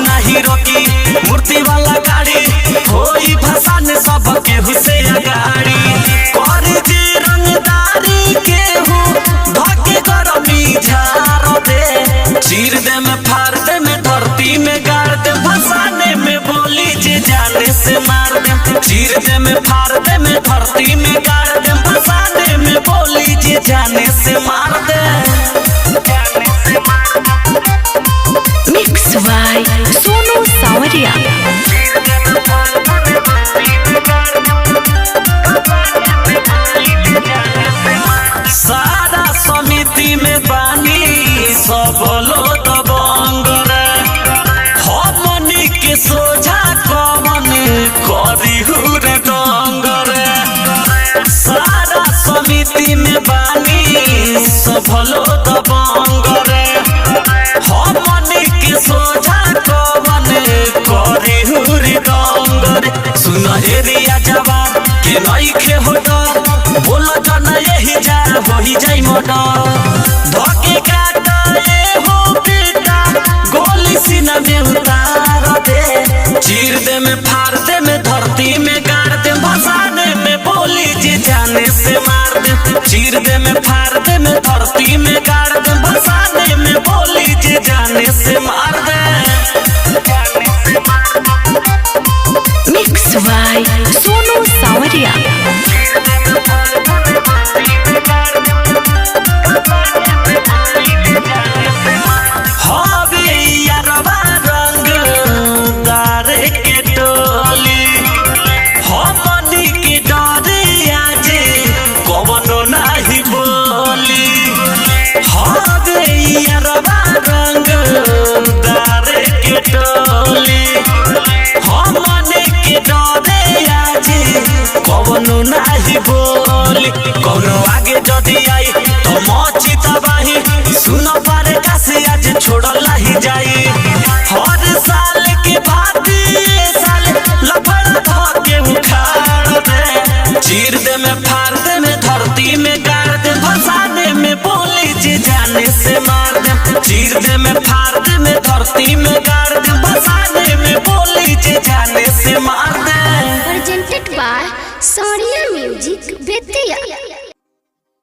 नहीं रोकी मूर्ति वाला गाड़ी होई भसान सब केहू से अगाड़ी कर जे रंगदारी केहू भाग्य गरमी झाड़ दे चीर दे में फाड़ दे में धरती में गाड़ दे भसाने में बोली जे जाने से मार दे चीर दे में फाड़ दे में धरती में गाड़ दे भसाने में बोली जे जाने से मार दे। मिक्स बाय सोनू सावरिया। सारा समिति में बानी सब लोग बंगरे हमनी के सोझा कमन करी हुरे डंगरे सारा समिति में बानी सब लोग बंगरे हमनी के सोझा कमन करी हुरे डंगरे सुन एरिया जवान के नई खे हो बोलो जना यही जा वही जाई मोटा धोके काटा ये हो बेटा गोली सीना में उतार दे चीर दे में फाड़ दे में धरती में गाड़ दे भसाने में बोली जे जाने से मार दे चीर दे में फाड़ दे में धरती में गाड़ दे भसाने में बोली जे जाने से मार दे। मिक्स बाय सोनू सावरिया। कौनो नाही बोली कौनो आगे जदी आई तो मची तबाही सुनो पारे कासे आज छोड़ला ही जाई हर साल के भांति साल लफड़ा धके उखाड़ दे चीर दे में फाड़ दे में धरती में गाड़ दे भसाने में बोली जे जाने से मार दे चीर दे में फाड़ दे में धरती में गाड़ दे भसाने में बोली जे जाने से मार दे। Presented by Sonia Music Bethia।